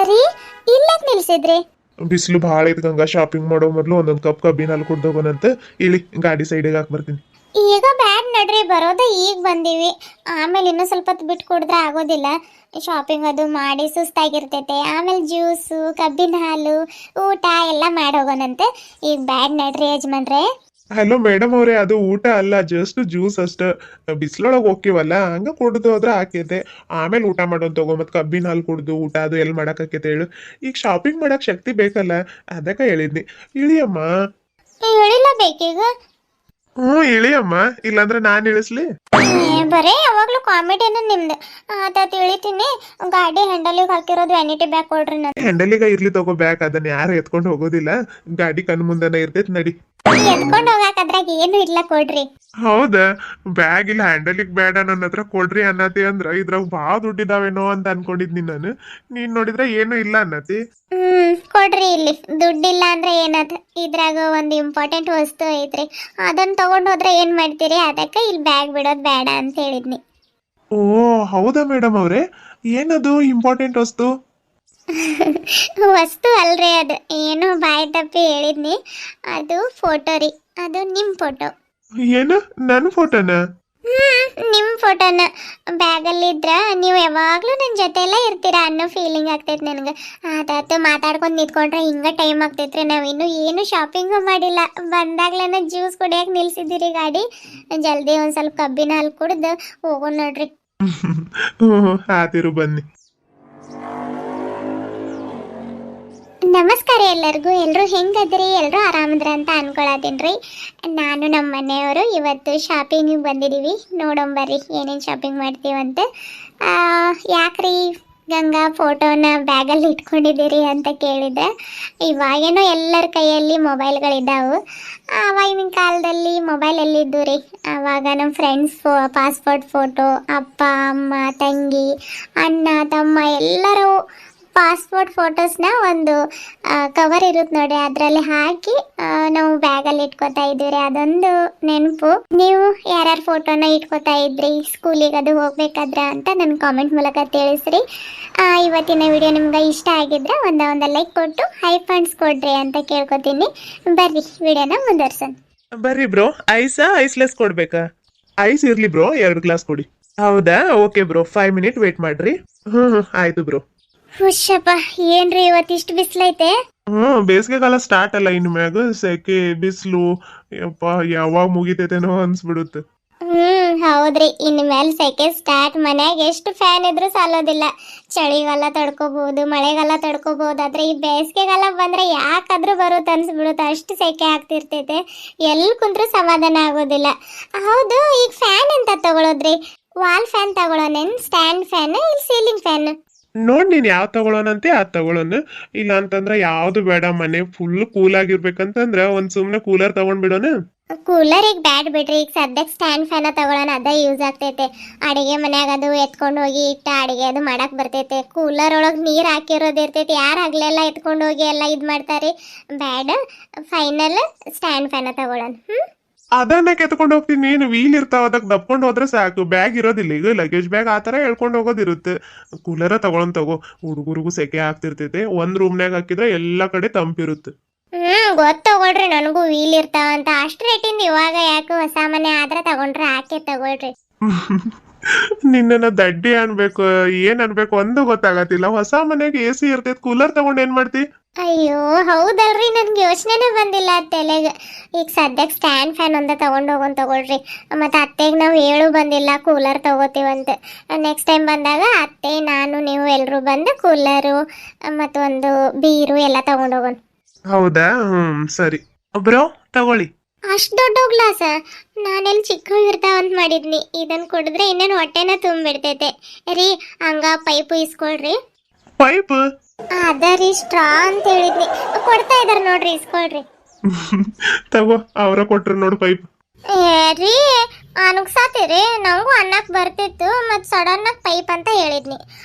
ರೀ ಇಲ್ಲಕ್ ನಿಲ್ಸಿದ್ರಿ? ಬಿಸಿಲು ಭಾಳ ಐತಿ ಗಂಗಾ, ಶಾಪಿಂಗ್ ಮಾಡೋ ಮೊದಲು ಒಂದೊಂದು ಕಪ್ ಕಬ್ಬಿನ ಹಾಲು ಕುಡ್ದೋಗೋಣಂತ ಇಳಿ ಗಾಡಿ ಸೈಡಿಗೆ ಹಾಕಿ ಬರ್ತೀನಿ. ಈಗ ಬ್ಯಾಡ್ ನಡ್ರಿ, ಬರೋದ ಈಗ ಬಂದೀವಿ. ಆಮೇಲೆ ಇನ್ನೂ ಸ್ವಲ್ಪ ಹೊತ್ತು ಬಿಟ್ಟು ಕುಡಿದ್ರೆ ಆಗೋದಿಲ್ಲ. ಶಾಪಿಂಗ್ ಅದು ಮಾಡಿ ಸುಸ್ತಾಗಿರ್ತೈತೆ. ಆಮೇಲೆ ಜ್ಯೂಸು, ಕಬ್ಬಿನ ಹಾಲು, ಊಟ ಎಲ್ಲ ಮಾಡಿ ಹೋಗೋಣಂತೆ. ಈಗ ಬ್ಯಾಡ್ ನಡ್ರಿ ಯಜಮಾನ್ರೆ. ಹಲೋ ಮೇಡಮ್ ಅವ್ರೆ, ಅದು ಊಟ ಅಲ್ಲ, ಜಸ್ಟ್ ಜ್ಯೂಸ್ ಅಷ್ಟ. ಬಿಸಿಲೊಳಗೆ ಹೋಗ್ತೀವಲ್ಲ, ಹಂಗ ಕುಡ್ದು ಹೋದ್ರೆ ಆಕೈತೆ. ಆಮೇಲೆ ಊಟ ಮಾಡೋದು ತಗೋ. ಮತ್ತೆ ಕಬ್ಬಿನ ಹಾಲು ಕುಡ್ದು ಊಟ ಅದು ಎಲ್ಲಿ ಮಾಡಕ್ಕಾಕೈತೆ ಹೇಳು? ಈಗ ಶಾಪಿಂಗ್ ಮಾಡಕ್ ಶಕ್ತಿ ಬೇಕಲ್ಲ, ಅದಕ್ಕೆ ಹೇಳಿದ್ನಿ. ಇಳಿಯಮ್ಮ. ಹೇಳಿಲ್ಲ ಬೇಕೀಗ? ಇಳಿಯಮ್ಮ, ಇಲ್ಲಾಂದ್ರೆ ನಾನ್ ಇಳಿಸ್ಲಿ? ಬರೇ ಯಾವಾಗ್ಲೂ ಕಾಮಿಡಿನ ನಿಮ್ದು. ಆತ ಇಳಿತೀನಿ. ಗಾಡಿ ಹ್ಯಾಂಡಲಿಗೆ ಹಾಕಿರೋದು ವ್ಯಾನಿಟಿ ಬ್ಯಾಗ್ ಕೊಡ್ರಿ. ನಾನು ಹ್ಯಾಂಡಲಿಗ ಇರ್ಲಿ ತಗೋ ಬ್ಯಾಗ್, ಅದನ್ನ ಯಾರು ಎತ್ಕೊಂಡು ಹೋಗೋದಿಲ್ಲ. ಗಾಡಿ ಕಣ್ ಮುಂದೆನ ಇರ್ತೈತಿ, ನಡಿ. ಎತ್ಕೊಂಡು ಹೋಗಾಕ ಅದ್ರಾಗ ಏನು ಇಲ್ಲ, ಕೊಡ್ರಿ. ಹೌದಾ? ಬ್ಯಾಗ್ ಇಲ್ಲ ಹ್ಯಾಂಡಲಿಗ್ ಬೇಡ, ನನ್ನ ಹತ್ರ ಕೊಡ್ರಿ ಅನ್ನತಿ ಅಂದ್ರ ಇದ್ರಾಗ ಭಾಳ ದುಡ್ಡಿದಾವೇನೋ ಅಂತ ಅನ್ಕೊಂಡಿದ್ನಿ ನಾನು. ನೀನ್ ನೋಡಿದ್ರೆ ಏನು ಇಲ್ಲ ಅನ್ನತಿ. ಕೊಡ್ರಿ ಇಲ್ಲಿ. ದುಡ್ಡಿಲ್ಲ ಅಂದ್ರೆ ಏನದ? ಇದ್ರಾಗ ಒಂದು ಇಂಪಾರ್ಟೆಂಟ್ ವಸ್ತು ಐತ್ರಿ, ಅದನ್ನ ತಗೊಂಡ್ ಹೋದ್ರೆ ಏನ್ ಮಾಡ್ತೀರಿ? ಅದಕ್ಕೆ ಇಲ್ಲಿ ಬ್ಯಾಗ್ ಬಿಡೋದ್ ಬೇಡ ಅಂತ ಹೇಳಿದ್ನಿ. ಓ ಹೌದಾ ಮೇಡಮ್ ಅವ್ರೆ, ಏನದು ಇಂಪಾರ್ಟೆಂಟ್ ವಸ್ತು? ವಸ್ತು ಅಲ್ರಿ ಅದು, ಏನೋ ಬಾಯಿ ತಪ್ಪಿ ಹೇಳಿದ್ನಿ. ಅದು ಫೋಟೋ ರೀ. ಅದು ನಿಮ್ ಫೋಟೋ. ಏನು ನನ್ನ ಫೋಟೋನ? ನಿಮ್ ಫೋಟೋನ ಬ್ಯಾಗಲ್ಲಿ ಇದ್ರ ನೀವು ಯಾವಾಗ್ಲೂ ನನ್ನ ಜೊತೆ ಎಲ್ಲ ಇರ್ತೀರಾ ಅನ್ನೋ ಫೀಲಿಂಗ್ ಆಗ್ತೈತಿ ನನಗೆ. ಆತಾತು ಮಾತಾಡ್ಕೊಂಡು ನಿಂತ್ಕೊಂಡ್ರೆ ಹಿಂಗ ಟೈಮ್ ಆಗ್ತೈತ್ರಿ. ನಾವಿನ್ನು ಏನು ಶಾಪಿಂಗು ಮಾಡಿಲ್ಲ. ಬಂದಾಗ್ಲೇನ ಜ್ಯೂಸ್ ಕುಡಿಯಕ್ಕೆ ನಿಲ್ಸಿದ್ದೀರಿ ಗಾಡಿ. ಜಲ್ದಿ ಒಂದ್ ಸ್ವಲ್ಪ ಕಬ್ಬಿನ ಹಾಲು ಕುಡ್ದು ಹೋಗೋಣ ನೋಡ್ರಿ. ಆತಿರು ಬನ್ನಿ. ನಮಸ್ಕಾರ ಎಲ್ಲರಿಗೂ. ಎಲ್ಲರೂ ಹೆಂಗದ್ರಿ? ಎಲ್ಲರೂ ಆರಾಮದ್ರ ಅಂತ ಅನ್ಕೊಳತೀನ್ರಿ. ನಾನು ನಮ್ಮ ಮನೆಯವರು ಇವತ್ತು ಶಾಪಿಂಗಿಗೆ ಬಂದಿದ್ದೀವಿ. ನೋಡೋಂಬರ್ರಿ ಏನೇನು ಶಾಪಿಂಗ್ ಮಾಡ್ತೀವಂತ. ಯಾಕ್ರಿ ಗಂಗಾ ಫೋಟೋನ ಬ್ಯಾಗಲ್ಲಿ ಇಟ್ಕೊಂಡಿದ್ದೀರಿ ಅಂತ ಕೇಳಿದ್ರೆ, ಇವಾಗೇನೋ ಎಲ್ಲರ ಕೈಯಲ್ಲಿ ಮೊಬೈಲ್ಗಳಿದ್ದಾವೆ. ಆವಾಗಿನ ಕಾಲದಲ್ಲಿ ಮೊಬೈಲ್ ಎಲ್ಲಿದ್ದು ರೀ? ಆವಾಗ ನಮ್ಮ ಫ್ರೆಂಡ್ಸ್ ಪಾಸ್ಪೋರ್ಟ್ ಫೋಟೋ, ಅಪ್ಪ ಅಮ್ಮ ತಂಗಿ ಅಣ್ಣ ತಮ್ಮ ಎಲ್ಲರೂ ಪಾಸ್ಪೋರ್ಟ್ ಫೋಟೋಸ್ನ ಒಂದು ಕವರ್ ಇರುತ್ತೆ ನೋಡಿ, ಅದರಲ್ಲಿ ಹಾಕಿ ನಾವು ಬ್ಯಾಗಲ್ಲಿ ಇಟ್ಕೋತಾ ಇದ್ದೀವಿ. ಅದೊಂದು ನೆನಪು. ನೀವು ಯಾರ್ಯಾರ ಫೋಟೋನ ಇಟ್ಕೋತಾ ಇದ್ರಿ ಸ್ಕೂಲಿಗೆ ಅದು ಹೋಗ್ಬೇಕಾದ್ರ ಅಂತ ನನ್ನ ಕಾಮೆಂಟ್ ಮೂಲಕ ತಿಳಿಸ್ರಿ. ಇವತ್ತಿನ ವಿಡಿಯೋ ನಿಮ್ಗೆ ಇಷ್ಟ ಆಗಿದ್ರೆ ಒಂದು ಲೈಕ್ ಕೊಟ್ಟು ಹೈ ಫಂಡ್ಸ್ ಕೊಡ್ರಿ ಅಂತ ಕೇಳ್ಕೊತೀನಿ. ಬರ್ರಿ ವಿಡಿಯೋನ ಮುಂದುವರ್ಸೋಣ. ಬರ್ರಿ ಬ್ರೋ, ಐಸಾ ಐಸ್ಲೆಸ್ ಕೊಡ್ಬೇಕಾ? ಐಸ್ ಇರ್ಲಿ ಬ್ರೋ, 2 ಗ್ಲಾಸ್ ಕೊಡಿ. ಹೌದಾ? ಓಕೆ ಬ್ರೋ, 5 ಮಿನಿಟ್ ವೇಟ್ ಮಾಡ್ರಿ. ಆಯ್ತು ಬ್ರೋ. ಹುಷಪ್ಪ, ಏನ್ರಿ ಇವತ್ತಿಷ್ಟು ಬಿಸಿಲೈತೆ? ಬೇಸಿಗೆ ಕಾಲ ಸ್ಟಾರ್ಟ್ ಅಲ್ಲ, ಇನ್ ಮ್ಯಾಗ ಸೆಕೆ ಬಿಸಿಲು. ಯಪ್ಪ, ಯಾವಾಗ ಮುಗಿತೈತೇನೋ ಅನ್ಸ್ಬಿಡುತ್ತೆ. ಹೌದ್ರಿ, ಇನ್ ಮೇಲೆ ಸೆಕೆ ಸ್ಟಾರ್ಟ್. ಮನ್ಯಾಗ ಎಷ್ಟು ಫ್ಯಾನ್ ಇದ್ರೂ ಸಾಲೋದಿಲ್ಲ. ಚಳಿಗಾಲ ತಡ್ಕೋಬಹುದು, ಮಳೆಗಾಲ ತಡ್ಕೋಬಹುದು, ಆದ್ರೆ ಈ ಬೇಸಿಗೆಗಾಲ ಬಂದ್ರೆ ಯಾಕಾದ್ರೂ ಬರುತ್ತೆ ಅನ್ಸ್ಬಿಡುತ್ತೆ. ಅಷ್ಟು ಸೆಕೆ ಆಗ್ತಿರ್ತೈತೆ, ಎಲ್ಲಿ ಕುಂತ್ರು ಸಮಾಧಾನ ಆಗೋದಿಲ್ಲ. ಹೌದು, ಈಗ ಫ್ಯಾನ್ ಎಂತ ತಗೊಳೋದ್ರಿ? ವಾಲ್ ಫ್ಯಾನ್ ತಗೊಳೋನೇನ್, ಸ್ಟ್ಯಾಂಡ್ ಫ್ಯಾನ್, ಇಲ್ಲ ಸೀಲಿಂಗ್ ಫ್ಯಾನ್? ನೋಡ್ ನೀನ್ ಯಾವ್ ತಗೊಳೋನಂತೆ ಅದ್ ತಗೊಳೋನು. ಇಲ್ಲ ಅಂತಂದ್ರ ಯಾವ್ದು ಬೇಡ, ಮನೆ ಫುಲ್ ಕೂಲ್ ಆಗಿರ್ಬೇಕಂತಂದ್ರ ಒಂದ್ ಸುಮ್ನೆ ಕೂಲರ್ ತಗೊಂಡ್ಬಿಡೋಣ. ಕೂಲರ್ ಈಗ ಬ್ಯಾಡ್ ಬಿಡ್ರಿ. ಈಗ ಸದ್ಯಕ್ಕೆ ಸ್ಟ್ಯಾಂಡ್ ಫ್ಯಾನ್ ತಗೊಳ್ಳೋಣ, ಅದ ಯೂಸ್ ಆಗ್ತೈತೆ. ಅಡಿಗೆ ಮನ್ಯಾಗ ಅದು ಎತ್ಕೊಂಡು ಹೋಗಿ ಇಟ್ಟ ಅಡಿಗೆ ಅದು ಮಾಡಕ್ ಬರ್ತೈತೆ. ಕೂಲರ್ ಒಳಗೆ ನೀರ್ ಹಾಕಿರೋದು ಇರ್ತೈತಿ, ಯಾರು ಹಗ್ಲೆಲ್ಲ ಎತ್ಕೊಂಡು ಹೋಗಿ ಎಲ್ಲ ಇದ್ ಮಾಡ್ತಾರೆ. ಬ್ಯಾಡ್, ಫೈನಲ್ ಸ್ಟ್ಯಾಂಡ್ ಫ್ಯಾನ್ ತಗೊಳ್ಳೋಣ. ಅದನ್ನ ಕೆತ್ಕೊಂಡು ಹೋಗ್ತೀನಿ. ನೀನು ವೀಲ್ ಇರ್ತಾವ, ಅದಕ್ಕೆ ದಪ್ಕೊಂಡು ಹೋದ್ರೆ ಸಾಕು. ಬ್ಯಾಗ್ ಇರೋದಿಲ್ಲ, ಈಗ ಲಗೇಜ್ ಬ್ಯಾಗ್ ಆತರ ಹೇಳ್ಕೊಂಡು ಹೋಗೋದಿರುತ್ತೆ. ಕೂಲರ ತಗೋ. ಹುಡುಗರಿಗೂ ಸೆಕೆ ಆಗ್ತಿರ್ತೈತೆ. ಒಂದ್ ರೂಮ್ನಾಗ ಹಾಕಿದ್ರೆ ಎಲ್ಲಾ ಕಡೆ ತಂಪಿರುತ್ತೆ. ಗೊತ್ತಗೊಳ್ರಿ, ನನಗೂ ವೀಲ್ ಇರ್ತಾವಂತ. ಅಷ್ಟ್ ರೇಟಿಂದ ಇವಾಗ ಯಾಕೆ? ಹೊಸ ಮನೆ ಆದ್ರೆ ತಗೊಂಡ್ರೆ ಆಕೆ ತಗೊಳ್ರಿ. ನಿನ್ನ ದಡ್ಡಿ ಅನ್ಬೇಕು ಏನ್ ಅನ್ಬೇಕು ಒಂದು ಗೊತ್ತಾಗತ್ತಿಲ್ಲ. ಹೊಸ ಮನೆಗೆ AC ಇರ್ತೈತಿ, ಕೂಲರ್ ತಗೊಂಡ್ ಏನ್ ಮಾಡ್ತಿ? ಅಯ್ಯೋ ಹೌದಲ್ರಿ, ನನ್ಗೆ ಯೋಚನೆನೇ ಬಂದಿಲ್ಲ ತಲೆಗೆ. ಈಗ ಸದ್ಯಕ್ಕೆ ಸ್ಟ್ಯಾಂಡ್ ಫ್ಯಾನ್ ಒಂದ ತಗೊಳ್ರಿ. ಮತ್ತೆ ಅತ್ತೆಗೆ ನಾವು ಹೇಳು ಬಂದಿಲ್ಲ ಕೂಲರ್ ತಗೋತೀವಂತ. ನೆಕ್ಸ್ಟ್ ಟೈಮ್ ಬಂದಾಗ ಅತ್ತೆ, ನಾನು, ನೀವು ಎಲ್ಲರೂ ಬಂದು ಕೂಲರು ಮತ್ತೊಂದು ಬೀರು ಎಲ್ಲ ತಗೊಂಡೋಗೋಣ. ಹೌದಾ? ಸರಿ ಬ್ರೋ, ತಗೊಳ್ಳಿ. ಅಷ್ಟು ದೊಡ್ಡ ಗ್ಲಾಸ? ನಾನೆಲ್ಲಿ ಚಿಕ್ಕ ಇರ್ತಾವಂತ ಮಾಡಿದ್ನಿ. ಇದನ್ನ ಕುಡಿದ್ರೆ ಇನ್ನೇನು ಹೊಟ್ಟೆನ ತುಂಬಿಡ್ತೈತೆ ರೀ. ಹಂಗ ಪೈಪು ಇಸ್ಕೊಳ್ರಿ. ಪೈಪ್? ಅದ ರೀ, ಸ್ಟ್ರಾ ಅಂತ ಹೇಳಿದ್ನಿ. ಕೊಡ್ತಾ ಇದಾರೆ ನೋಡ್ರಿ, ಇಸ್ಕೊಳ್ರಿ. ತಗೋ, ಅವರ ಕೊಟ್ರು ನೋಡು ಪೈಪ್. ರೀ ಅನುಗ್ಸಾತೀರಿ, ನಂಗೂ ಅನ್ನಕ್ ಬರ್ತಿತ್ತು. ಮತ್ ಸಡನ್ ಆಗಿ ಪೈಪ್ ಅಂತ ಹೇಳಿದ್ನಿ.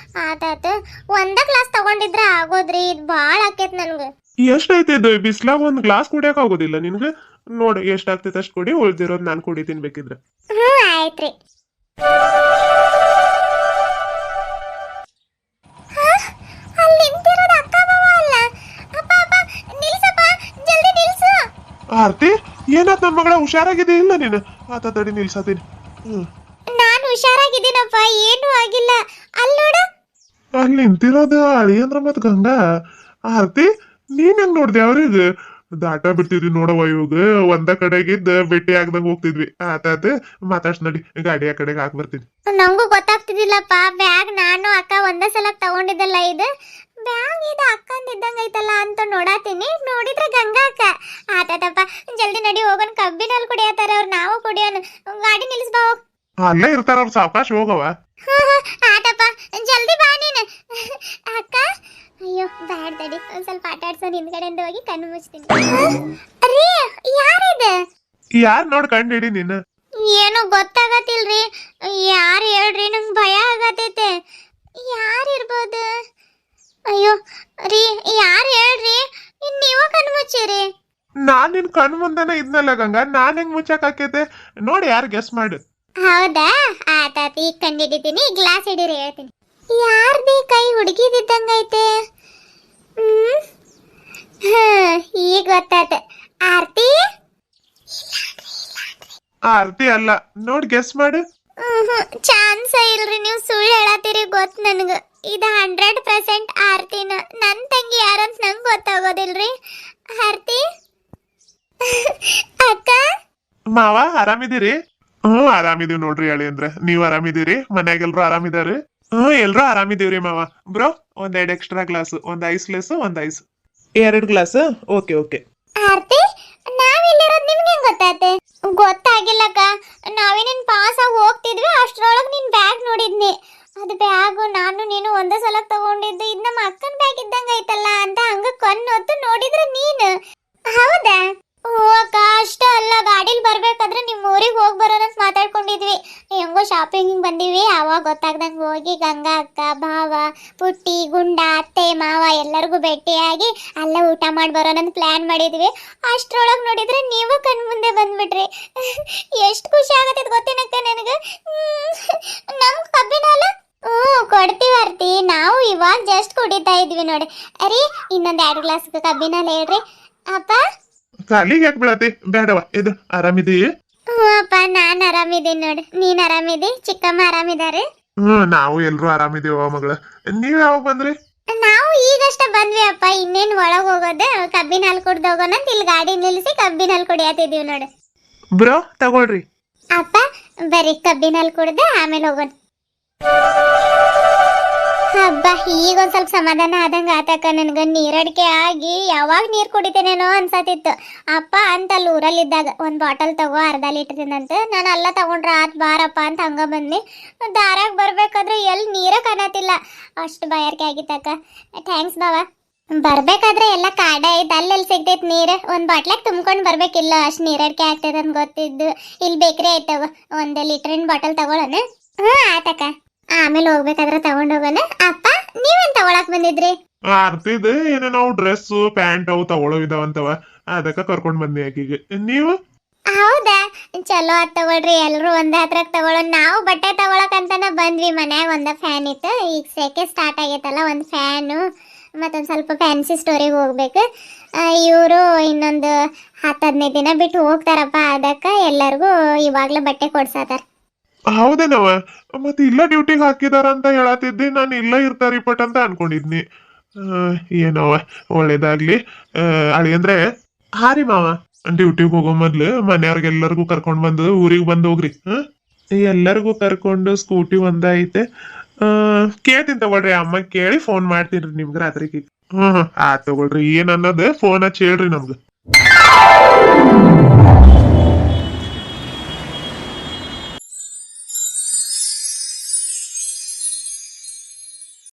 ಆತಾತು, ಒಂದ ಗ್ಲಾಸ್ ತಗೊಂಡಿದ್ರೆ ಆಗೋದ್ರಿ. ಇದು ಭಾಳ ಆಕೇತ್ ನನ್ಗೆ. ಎಷ್ಟೈತೆ ಇದು? ಬಿಸ್ಲಾಗ ಒಂದ್ ಗ್ಲಾಸ್ ಕುಡಿಯಕ್ ಆಗೋದಿಲ್ಲ ನಿನ್ಗೆ? ನೋಡು ಎಷ್ಟಾಗ್ತೈತೆ ಅಷ್ಟು ಕೊಡಿ, ಉಳ್ದಿರೋದು ನಾನು ಕುಡಿತೀನಿ ಬೇಕಿದ್ರೆ. ಆಯ್ತ್ರಿ. ಅಲ್ಲಿ ನಿಂತಿರೋದು ಆರ್ತಿ ಏನಾತ್ ನನ್ ಮಗಳ ಹುಷಾರಾಗಿದೆ ಇಲ್ಲ ನೀನು ಆತ ತಡಿ ನಿಲ್ಸತೀನಿ. ನಾನು ಹುಷಾರಾಗಿದ್ದೀನಪ್ಪ, ಏನೂ ಆಗಿಲ್ಲ. ಅಲ್ಲಿ ನೋಡು. ಅಲ್ಲಿ ನಿಂತಿರೋದು ಅಳಿಯಂದ್ರ ಮತ್ ಗಂಗಾ. ಆರ್ತಿ ನೀನ್ ಹೆಂಗ್ ನೋಡ್ದೆ ಅವ್ರಿಗೆ ದಾಟ ಬಿಡ್ತಿದ್ವಿ ನೋಡವ, ಇವಾಗ ಒಂದ ಕಡೆಗಿದ್ದ ಭೇಟಿ ಆಗ್ದಂಗ ಹೋಗ್ತಿದ್ವಿ. ಆತಾತ ಮಾತಾಡ್ಸ್ ನಡಿ, ಗಾಡಿ ಆ ಕಡೆಗೆ ಹಾಕ್ ಬರ್ತೀನಿ. ನಂಗೂ ಗೊತ್ತಾಗ್ತಿದ್ದಿಲ್ಲಪ್ಪ. ಬ್ಯಾಗ್ ನಾನು ಅಕ್ಕ ಒಂದೇ ಸಲ ತಗೊಂಡಿದ್ದಲ್ಲ, ಇದು ಬ್ಯಾಗ್ ಇದು ಅಕ್ಕಂದಿದ್ದಂಗ ಐತಲ್ಲ ಅಂತ ನೋಡಾತೀನಿ. ನೋಡಿದ್ರೆ ಗಂಗಾ ಅಕ್ಕ. ಆತಾತಪ್ಪ, ಜಲ್ದಿ ನಡಿ ಹೋಗೋಣ. ಕಬ್ಬಿನಲ್ಲಿ ಕುಡಿಯತ್ತಾರ ಅವ್ರು, ನಾವು ಕುಡಿಯೋಣ. ಗಾಡಿ ನಿಲ್ಲಿಸ್ಬಾ ಹೋಗ್. ಅಲ್ಲೇ ಇರ್ತಾರ ಅವ್ರ, ಸಾವಕಾಶ ಹೋಗವ. ಆತಪ್ಪ, ಜಲ್ದಿ ಬಾ ನೀನು. ಅಕ್ಕ ಅಯ್ಯೋ ಬ್ಯಾಡ್ ತಡಿ, ಒಂದ್ ಸ್ವಲ್ಪ ಆಟ ಆಡ್ಸೋನ್ ಹಿಂದ್ಗಡೆಯಿಂದ ಹೋಗಿ ಕಣ್ಣು ಮುಚ್ತೀನಿ. ರೀ ಯಾರಿದೆ? ಯಾರ್ ನೋಡ್ ಕಂಡು ಹಿಡಿ ನೀನು. ಏನೋ ಗೊತ್ತಾಗತ್ತಿಲ್ರಿ. ಯಾರು ಹೇಳ್ರಿ, ನಂಗೆ ಭಯ ಆಗತೈತೆ. ಯಾರಿರ್ಬೋದು? ಅಯ್ಯೋ ರೀ, ಯಾರು ಹೇಳ್ರಿ? ನೀವು ಕಣ್ಣು ಮುಚ್ಚಿರಿ. ನಾನ್ ನಿನ್ ಕಣ್ ಮುಂದೆನೆ ಇದ್ನಲ್ಲ ಗಂಗಾ, ನಾನ್ ಹೆಂಗ್ ಮುಚ್ಚಕ್ ಆಕೈತೆ ನೋಡಿ, ಯಾರು ಗೆಸ್ ಮಾಡು. ಹೌದಾ? ಆತಾತ, ಈಗ ಕಂಡಿಡಿತೀನಿ. ಗ್ಲಾಸ್ ಹಿಡೀರಿ, ಹೇಳ್ತೀನಿ. ಯಾರ್ದಿ ಕೈ ಹುಡುಗಿದಿದ್ದಂಗೈತೆ? ಈಗ ಗೊತ್ತಾತ. ಆರ್ತಿ? ಆರ್ತಿ ಅಲ್ಲ, ನೋಡ್ ಗೆಸ್ ಮಾಡು. ಚಾನ್ಸ ಇಲ್ರಿ, ನೀವು ಸುಳ್ಳು ಹೇಳತ್ತೀರಿ. ಗೊತ್ತು ನನಗ ಇದು 100% ಆರ್ತಿನ. ನನ್ನ ತಂಗಿ ಯಾರಂತ ನಂಗೆ ಗೊತ್ತಾಗೋದಿಲ್ರಿ. ಆರ್ತಿ ಅಕ್ಕ? ಮಾವ ಆರಾಮಿದ್ದೀರಿ? ಆರಾಮಿದೀವಿ ನೋಡ್ರಿ ಹೇಳಿ ಅಂದ್ರೆ. ನೀವ್ ಆರಾಮಿದ್ದೀರಿ? ಮನ್ಯಾಗ ಎಲ್ರು ಆರಾಮಿದಾರಿ? ಎಲ್ರು ಆರಾಮಿದೀವ್ರಿ ಮಾವ. ಬ್ರೋ ಒಂದ್ 2 ಎಕ್ಸ್ಟ್ರಾ ಗ್ಲಾಸ್, ಒಂದ್ ಐಸ್ಲೆಸ್, ಒಂದ್ ice. 2 glass. Okay okay. Aarti, ನಾವಿಲ್ಲಿರೋದು ನಿಮ್ಗೆ ಹೆಂಗ್ ಗೊತ್ತಾತೆ? ಗೊತ್ತಾಗಿಲ್ಲಕ್ಕ. ನಾವೇನೇನ್ ಪಾಸ್ ಆಗಿ ಹೋಗ್ತಿದ್ವಿ, ಅಷ್ಟ್ರೊಳಗೆ ನಿನ್ ಬ್ಯಾಗ್ ನೋಡಿದ್ನಿ. ಅದು ಬ್ಯಾಗು ನಾನು ನೀನು ಒಂದೇ ಸಲ ತಗೊಂಡಿದ್ದು. ಇದು ನಮ್ಮ ಅಕ್ಕನ ಬ್ಯಾಗ್ ಇದ್ದಂಗ ಐತಲ್ಲ ಅಂತ ಹಂಗ ಕಣ್ಣು ಹೊತ್ತು ನೋಡಿದ್ರೆ ನೀನು. ಹೌದಾ? ಓ ಅಕ್ಕ, ಅಷ್ಟ ಅಲ್ಲ, ಗಾಡಿಲಿ ಬರ್ಬೇಕಾದ್ರೆ ನಿಮ್ ಊರಿಗೆ ಹೋಗಿ ಬರೋಣ ಅಂತ ಮಾತಾಡ್ಕೊಂಡಿದ್ವಿ. ಹೆಂಗೋ ಶಾಪಿಂಗ್ ಬಂದಿವಿ, ಅವಾಗ ಗೊತ್ತಾಗ್ದಂಗ ಹೋಗಿ ಗಂಗಾ ಅಕ್ಕ, ಭಾವ, ಪುಟ್ಟಿ, ಗುಂಡ, ಅತ್ತೆ, ಮಾವ ಎಲ್ಲರಿಗೂ ಭೇಟಿಯಾಗಿ ಅಲ್ಲೇ ಊಟ ಮಾಡಿ ಬರೋಣ ಅಂತ ಪ್ಲಾನ್ ಮಾಡಿದ್ವಿ. ಅಷ್ಟ್ರೊಳಗೆ ನೋಡಿದ್ರೆ ನೀವು ಕಣ್ ಮುಂದೆ ಬಂದ್ಬಿಟ್ರಿ. ಎಷ್ಟು ಖುಷಿ ಆಗತ್ತೈತೆ ಗೊತ್ತೇನಕ್ಕ ನನಗೆ. ನಮ್ ಕಬ್ಬಿನ ಹಾಲು ಕೊಡ್ತೀವಿ ಆರ್ತಿ. ನಾವು ಇವಾಗ ಜಸ್ಟ್ ಕುಡಿತಾ ಇದ್ವಿ ನೋಡಿ. ಅರಿ ಇನ್ನೊಂದ್ 2 ಗ್ಲಾಸ್ ಕಬ್ಬಿನ ಹಾಲು ಹೇಳ್ರಿ. ಅಪ್ಪ ಕಾಲಿಗೆ ಯಾಕೆ ಬೀಳತಿ? ಬೇಡವ, ಇದು ಆರಾಮಿದೀ? ಹ್ಞೂ ಅಪ್ಪ, ನಾನ್ ಆರಾಮಿದ್ದೀನಿ ನೋಡಿ. ನೀನ್ ಆರಾಮಿದಿ? ಚಿಕ್ಕಮ್ಮ ಆರಾಮಿದಾರೆ? ನಾವು ಎಲ್ರು ಆರಾಮಿದೀವ ಮಗಳ. ನೀವ್ ಯಾವಾಗ ಬಂದ್ರಿ? ನಾವು ಈಗಷ್ಟ ಬಂದ್ವಿ ಅಪ್ಪ. ಇನ್ನೇನ್ ಒಳಗ್ ಹೋಗೋದು, ಕಬ್ಬಿನ ಹಾಲು ಕುಡ್ದು ಹೋಗೋಣ ಅಂತ ಇಲ್ಲಿ ಗಾಡಿ ನಿಲ್ಲಿಸಿ ಕಬ್ಬಿನ ಹಾಲು ಕುಡಿಯತ್ತಿದೀವಿ ನೋಡಿ. ಬ್ರೋ ತಗೊಳ್ರಿ. ಅಪ್ಪ ಬರೀ ಕಬ್ಬಿನ ಹಾಲು ಕುಡ್ದೆ ಆಮೇಲೆ ಹೋಗೋಣ. ಹಬ್ಬ, ಈಗ ಒಂದ್ ಸ್ವಲ್ಪ ಸಮಾಧಾನ ಆದಂಗ ಆತಕ್ಕ. ನನ್ಗ ನೀರಡಿಕೆ ಆಗಿ ಯಾವಾಗ ನೀರ್ ಕುಡಿತೇನೇನೋ ಅನ್ಸತಿತ್ತು. ಅಪ್ಪ ಅಂತ ಅಲ್ಲಿ ಊರಲ್ಲಿದ್ದಾಗ ಒಂದ್ ಬಾಟಲ್ ತಗೋ 1/2 ಲೀಟರ್ದಂತ. ನಾನು ಅಲ್ಲ ತಗೊಂಡ್ರ ಆತ್ ಬಾರಪ್ಪ ಅಂತ ಹಂಗ ಬಂದ್ನಿ. ದಾರಾಗ ಬರ್ಬೇಕಾದ್ರೆ ಎಲ್ಲಿ ನೀರ ಕಾಣತಿಲ್ಲ, ಅಷ್ಟು ಬಾಯಾರಿಕೆ ಆಗಿತ್ತಕ್ಕ. ಥ್ಯಾಂಕ್ಸ್ ಬಾವ. ಬರ್ಬೇಕಾದ್ರೆ ಎಲ್ಲ ಕಾಡ ಐತೆ, ಅಲ್ಲೆಲ್ಲಿ ಸಿಗ್ತೈತಿ ನೀರು. ಒಂದ್ ಬಾಟ್ಲಾಗ ತುಂಬ್ಕೊಂಡ್ ಬರ್ಬೇಕಿಲ್ಲ, ಅಷ್ಟು ನೀರಡಿಕೆ ಆಗ್ತೈತೆ ಅಂತ ಗೊತ್ತಿದ್ದು. ಇಲ್ಲಿ ಬೇಕ್ರಿ ಐತವ, 1 ಲೀಟರಿನ ಬಾಟಲ್ ತಗೊಳ್ಳೋಣ. ಆತಕ್ಕ, ಆಮೇಲೆ ಹೋಗ್ಬೇಕಾದ್ರೆ ತಗೊಂಡ್ ಹೋಗೋಣ. ಅಪ್ಪ ನೀವೇನ್ ತಗೊಳಕ್ ಬಂದಿದ್ರಿ? ಆರ್ತಿದ್ ಏನ ನಾವು ಡ್ರೆಸ್ ಪ್ಯಾಂಟ್ ಅವು ತಗೊಳ್ಳೋ ಇದಾವಂತವ, ಅದಕ್ಕ ಕರ್ಕೊಂಡ್ ಬಂದಿ ಆಕಿಗೆ. ನೀವು? ಹೌದಾ? ಚಲೋ ಆತ್ ತಗೊಳ್ರಿ, ಎಲ್ರು ಒಂದೇ ಹತ್ರಕ್ ತಗೊಳ್ಳೋ. ನಾವು ಬಟ್ಟೆ ತಗೊಳಕ್ ಅಂತಾನ ಬಂದ್ವಿ. ಮನ್ಯಾಗ ಒಂದ ಫ್ಯಾನ್ ಇತ್ತು, ಈಗ ಸೆಕೆ ಸ್ಟಾರ್ಟ್ ಆಗೈತಲ್ಲ, ಒಂದ್ ಫ್ಯಾನು ಮತ್ತೊಂದ್ ಸ್ವಲ್ಪ ಫ್ಯಾನ್ಸಿ ಸ್ಟೋರಿಗೆ ಹೋಗ್ಬೇಕು. ಇವರು ಇನ್ನೊಂದು 10-15 ದಿನ ಬಿಟ್ಟು ಹೋಗ್ತಾರಪ್ಪ. ಅದಕ್ಕ ಎಲ್ಲರಿಗೂ ಇವಾಗ್ಲೇ ಬಟ್ಟೆ ಕೊಡ್ಸತಾರ. ಹೌದೇನವ? ಮತ್ತೆ ಇಲ್ಲ ಡ್ಯೂಟಿಗೆ ಹಾಕಿದಾರ ಅಂತ ಹೇಳತ್ತಿದ್ದಿ. ನಾನು ಇಲ್ಲ ಇರ್ತಾರಿ ಪಟ್ ಅಂತ ಅನ್ಕೊಂಡಿದ್ನಿ. ಏನವ, ಒಳ್ಳೇದಾಗ್ಲಿ. ಅಳಿಯಂದ್ರೆ ಹಾರಿ ಮಾವ, ಡ್ಯೂಟಿಗೆ ಹೋಗೋ ಮೊದ್ಲು ಮನೆಯವ್ರಿಗೆಲ್ಲರಿಗೂ ಕರ್ಕೊಂಡ್ ಬಂದು ಊರಿಗೆ ಬಂದು ಹೋಗ್ರಿ. ಎಲ್ಲರಿಗೂ ಕರ್ಕೊಂಡು ಸ್ಕೂಟಿ ಒಂದೈತೆ. ಕೇಳ್ತೀನಿ ತಗೊಳ್ರಿ, ಅಮ್ಮ ಕೇಳಿ ಫೋನ್ ಮಾಡ್ತೀನಿ ನಿಮ್ಗೆ ರಾತ್ರಿಗೆ. ಆತ್ ತಗೊಳ್ರಿ, ಏನ್ ಅನ್ನೋದು ಫೋನ್ ಹಚ್ಚಿ ಹೇಳ್ರಿ ನಮ್ಗೆ.